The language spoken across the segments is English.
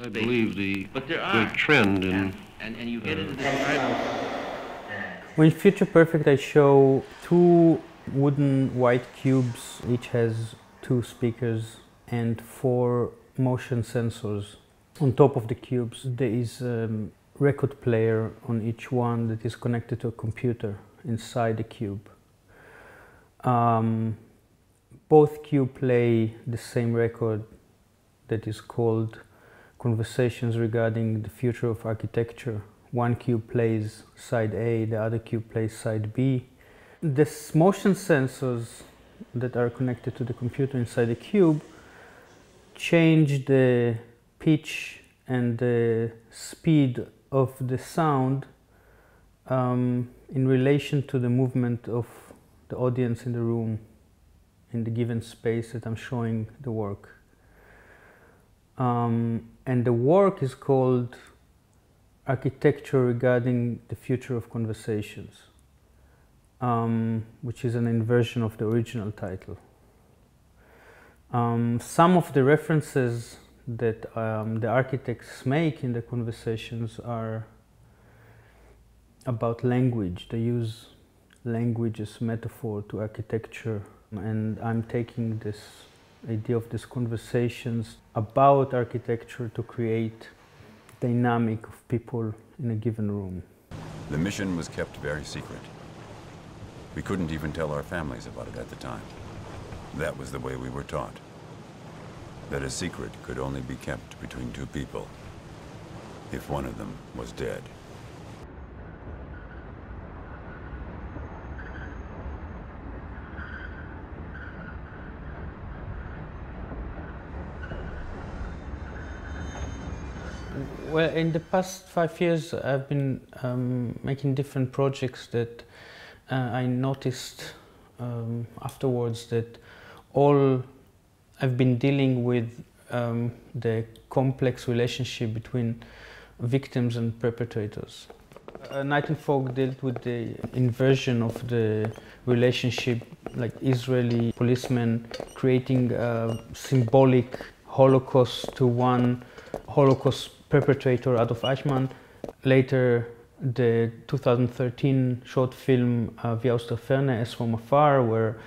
I believe the trend in... And you get into this... In Future Perfect I show two wooden white cubes, each has two speakers and four motion sensors. On top of the cubes there is a record player on each one that is connected to a computer inside the cube. Both cubes play the same record that is called Conversations Regarding the Future of Architecture. One cube plays side A, the other cube plays side B. The motion sensors that are connected to the computer inside the cube change the pitch and the speed of the sound in relation to the movement of the audience in the room, in the given space that I'm showing the work. And the work is called Architecture Regarding the Future of Conversations, which is an inversion of the original title. Some of the references that the architects make in the conversations are about language. They use language as metaphor to architecture, and I'm taking this idea of these conversations about architecture to create dynamic of people in a given room. The mission was kept very secret. We couldn't even tell our families about it at the time. That was the way we were taught. That a secret could only be kept between two people, if one of them was dead. Well, in the past 5 years I've been making different projects that I noticed afterwards that all I've been dealing with the complex relationship between victims and perpetrators. Night and Fog dealt with the inversion of the relationship, like Israeli policemen creating a symbolic Holocaust to one Holocaust perpetrator, Adolf Eichmann. Later, the 2013 short film Wie aus der Ferne, As from Afar, where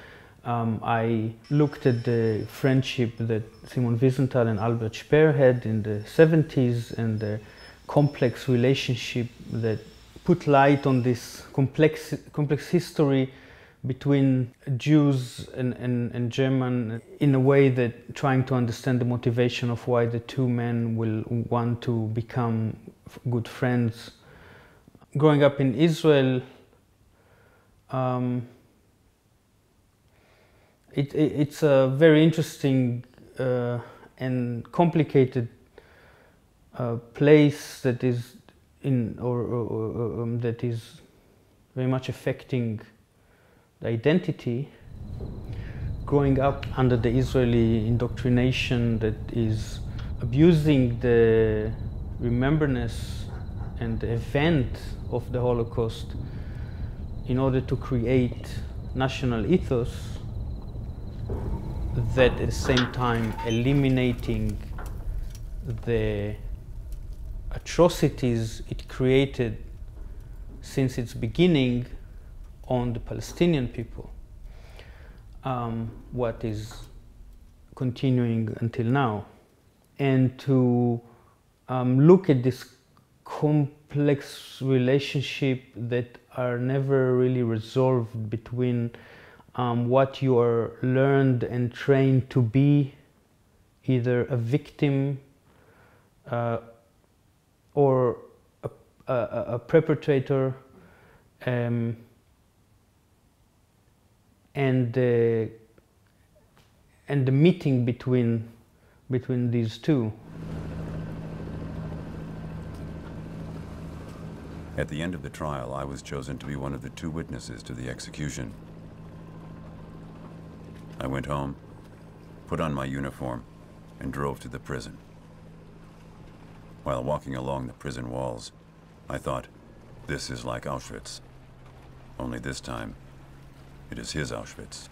I looked at the friendship that Simon Wiesenthal and Albert Speer had in the 70s and the complex relationship that put light on this complex history between Jews and German in a way that trying to understand the motivation of why the two men will want to become good friends. Growing up in Israel, it's a very interesting and complicated place that is that is very much affecting the identity. Growing up under the Israeli indoctrination that is abusing the remembrance and the event of the Holocaust in order to create national ethos, that at the same time eliminating the atrocities it created since its beginning on the Palestinian people, what is continuing until now. And to look at this complex relationship that are never really resolved between what you are learned and trained to be, either a victim or a perpetrator, and the meeting between these two. At the end of the trial, I was chosen to be one of the two witnesses to the execution. I went home, put on my uniform, and drove to the prison. While walking along the prison walls, I thought, this is like Auschwitz. Only this time, it is his Auschwitz.